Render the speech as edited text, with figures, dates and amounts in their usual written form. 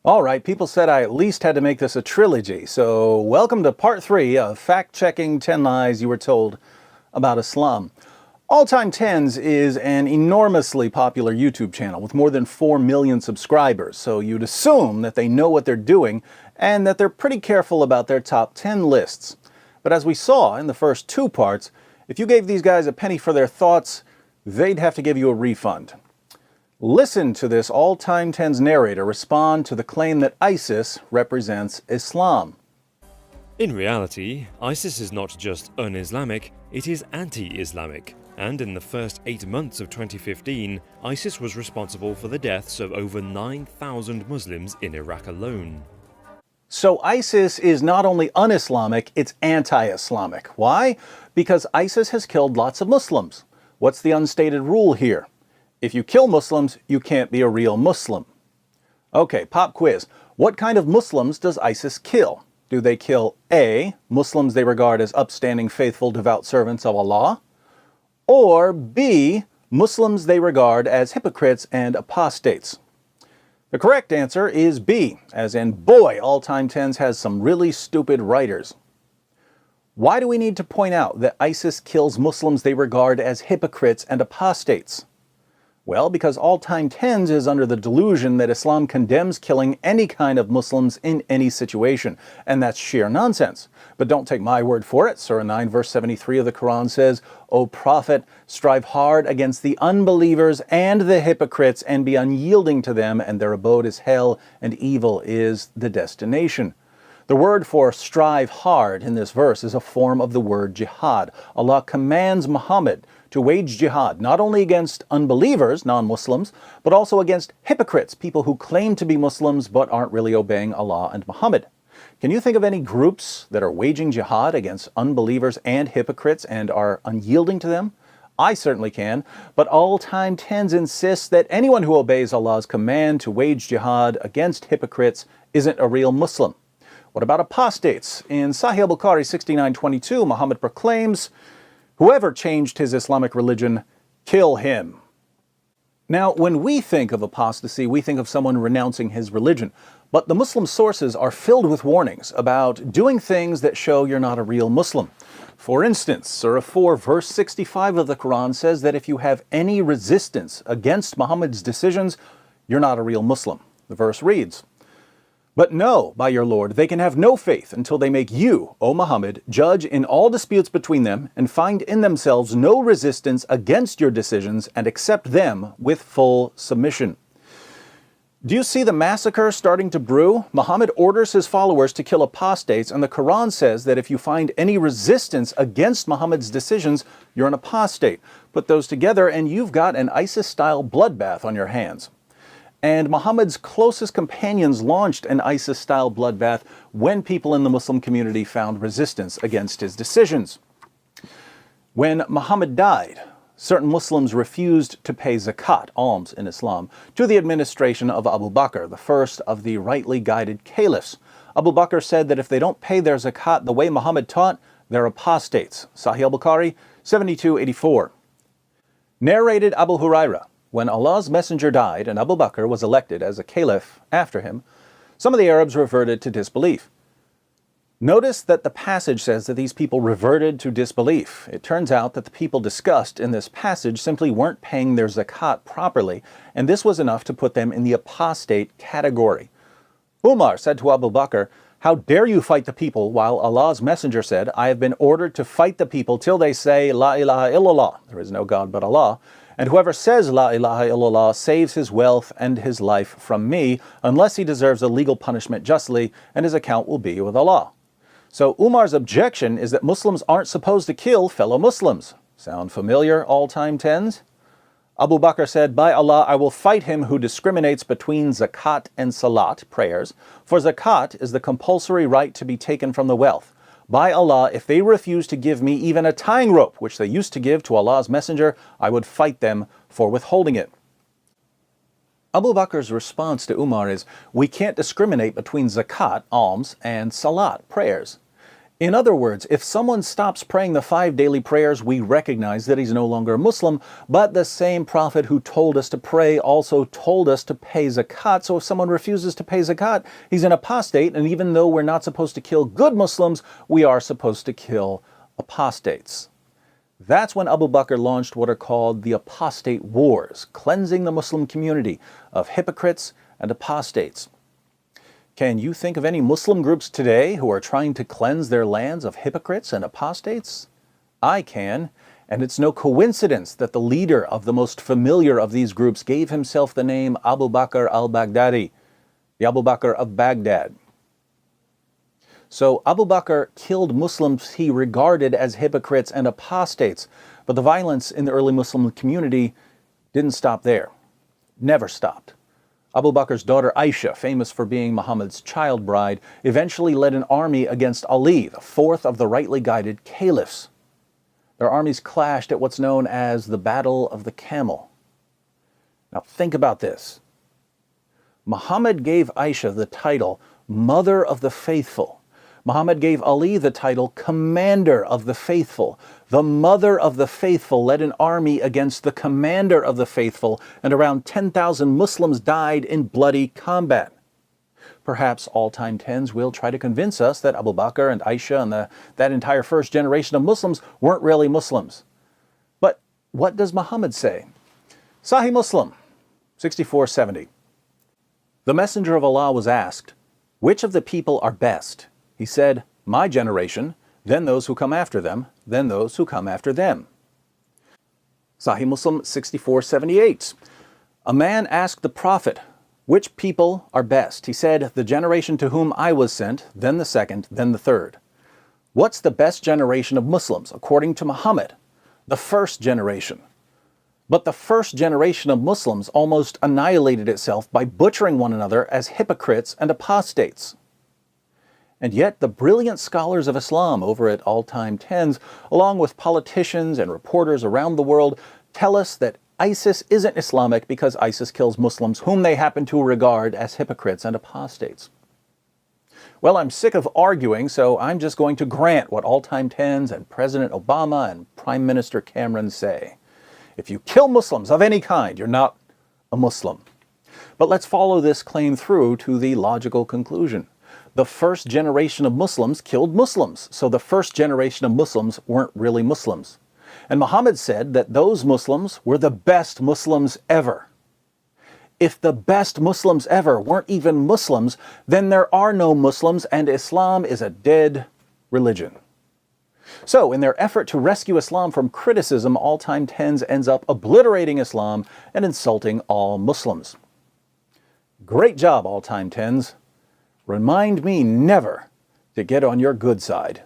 All right, people said I at least had to make this a trilogy, so welcome to part 3 of fact-checking 10 lies you were told about Islam. Alltime10s is an enormously popular YouTube channel with more than 4 million subscribers, so you'd assume that they know what they're doing and that they're pretty careful about their top 10 lists. But as we saw in the first 2 parts, if you gave these guys a penny for their thoughts, they'd have to give you a refund. Listen to this Alltime10s narrator respond to the claim that ISIS represents Islam. In reality, ISIS is not just un-Islamic, it is anti-Islamic. And in the first 8 months of 2015, ISIS was responsible for the deaths of over 9,000 Muslims in Iraq alone. So ISIS is not only un-Islamic, it's anti-Islamic. Why? Because ISIS has killed lots of Muslims. What's the unstated rule here? If you kill Muslims, you can't be a real Muslim. Okay, pop quiz. What kind of Muslims does ISIS kill? Do they kill A, Muslims they regard as upstanding, faithful, devout servants of Allah? Or B, Muslims they regard as hypocrites and apostates? The correct answer is B, as in, boy, Alltime10s has some really stupid writers. Why do we need to point out that ISIS kills Muslims they regard as hypocrites and apostates? Well, because Alltime10s is under the delusion that Islam condemns killing any kind of Muslims in any situation, and that's sheer nonsense. But don't take my word for it. Surah 9 verse 73 of the Quran says, "O Prophet, strive hard against the unbelievers and the hypocrites and be unyielding to them, and their abode is hell, and evil is the destination." The word for strive hard in this verse is a form of the word jihad. Allah commands Muhammad to wage jihad not only against unbelievers, non-Muslims, but also against hypocrites, people who claim to be Muslims but aren't really obeying Allah and Muhammad. Can you think of any groups that are waging jihad against unbelievers and hypocrites and are unyielding to them? I certainly can, but Alltime10s insists that anyone who obeys Allah's command to wage jihad against hypocrites isn't a real Muslim. What about apostates? In Sahih al-Bukhari 69:22, Muhammad proclaims, "Whoever changed his Islamic religion, kill him." Now, when we think of apostasy, we think of someone renouncing his religion. But the Muslim sources are filled with warnings about doing things that show you're not a real Muslim. For instance, Surah 4 verse 65 of the Quran says that if you have any resistance against Muhammad's decisions, you're not a real Muslim. The verse reads, "But know, by your Lord, they can have no faith until they make you, O Muhammad, judge in all disputes between them and find in themselves no resistance against your decisions and accept them with full submission." Do you see the massacre starting to brew? Muhammad orders his followers to kill apostates, and the Quran says that if you find any resistance against Muhammad's decisions, you're an apostate. Put those together and you've got an ISIS-style bloodbath on your hands. And Muhammad's closest companions launched an ISIS-style bloodbath when people in the Muslim community found resistance against his decisions. When Muhammad died, certain Muslims refused to pay zakat, alms in Islam, to the administration of Abu Bakr, the first of the rightly guided caliphs. Abu Bakr said that if they don't pay their zakat the way Muhammad taught, they're apostates. Sahih al-Bukhari 72:84. Narrated Abu Hurairah, when Allah's messenger died and Abu Bakr was elected as a caliph after him, some of the Arabs reverted to disbelief. Notice that the passage says that these people reverted to disbelief. It turns out that the people discussed in this passage simply weren't paying their zakat properly, and this was enough to put them in the apostate category. Umar said to Abu Bakr, "How dare you fight the people?" while Allah's messenger said, "I have been ordered to fight the people till they say, La ilaha illallah, there is no God but Allah. And whoever says La ilaha illallah saves his wealth and his life from me, unless he deserves a legal punishment justly, and his account will be with Allah." So Umar's objection is that Muslims aren't supposed to kill fellow Muslims. Sound familiar, Alltime10s? Abu Bakr said, "By Allah, I will fight him who discriminates between zakat and salat, prayers, for zakat is the compulsory right to be taken from the wealth. By Allah, if they refuse to give me even a tying rope, which they used to give to Allah's messenger, I would fight them for withholding it." Abu Bakr's response to Umar is, we can't discriminate between zakat, alms, and salat, prayers. In other words, if someone stops praying the 5 daily prayers, we recognize that he's no longer a Muslim, but the same prophet who told us to pray also told us to pay zakat. So if someone refuses to pay zakat, he's an apostate, and even though we're not supposed to kill good Muslims, we are supposed to kill apostates. That's when Abu Bakr launched what are called the apostate wars, cleansing the Muslim community of hypocrites and apostates. Can you think of any Muslim groups today who are trying to cleanse their lands of hypocrites and apostates? I can, and it's no coincidence that the leader of the most familiar of these groups gave himself the name Abu Bakr al-Baghdadi, the Abu Bakr of Baghdad. So Abu Bakr killed Muslims he regarded as hypocrites and apostates, but the violence in the early Muslim community didn't stop there. Never stopped. Abu Bakr's daughter Aisha, famous for being Muhammad's child bride, eventually led an army against Ali, the fourth of the rightly guided caliphs. Their armies clashed at what's known as the Battle of the Camel. Now think about this. Muhammad gave Aisha the title Mother of the Faithful. Muhammad gave Ali the title Commander of the Faithful. The Mother of the Faithful led an army against the Commander of the Faithful, and around 10,000 Muslims died in bloody combat. Perhaps Alltime10s will try to convince us that Abu Bakr and Aisha and that entire first generation of Muslims weren't really Muslims. But what does Muhammad say? Sahih Muslim, 6470. The Messenger of Allah was asked, "Which of the people are best?" He said, "My generation, then those who come after them, then those who come after them." Sahih Muslim 6478. A man asked the Prophet, "Which people are best?" He said, "The generation to whom I was sent, then the second, then the third." What's the best generation of Muslims? According to Muhammad, the first generation. But the first generation of Muslims almost annihilated itself by butchering one another as hypocrites and apostates. And yet the brilliant scholars of Islam over at Alltime10s, along with politicians and reporters around the world, tell us that ISIS isn't Islamic because ISIS kills Muslims whom they happen to regard as hypocrites and apostates. Well, I'm sick of arguing, so I'm just going to grant what Alltime10s and President Obama and Prime Minister Cameron say. If you kill Muslims of any kind, you're not a Muslim. But let's follow this claim through to the logical conclusion. The first generation of Muslims killed Muslims, so the first generation of Muslims weren't really Muslims. And Muhammad said that those Muslims were the best Muslims ever. If the best Muslims ever weren't even Muslims, then there are no Muslims and Islam is a dead religion. So, in their effort to rescue Islam from criticism, Alltime10s ends up obliterating Islam and insulting all Muslims. Great job, Alltime10s. Remind me never to get on your good side.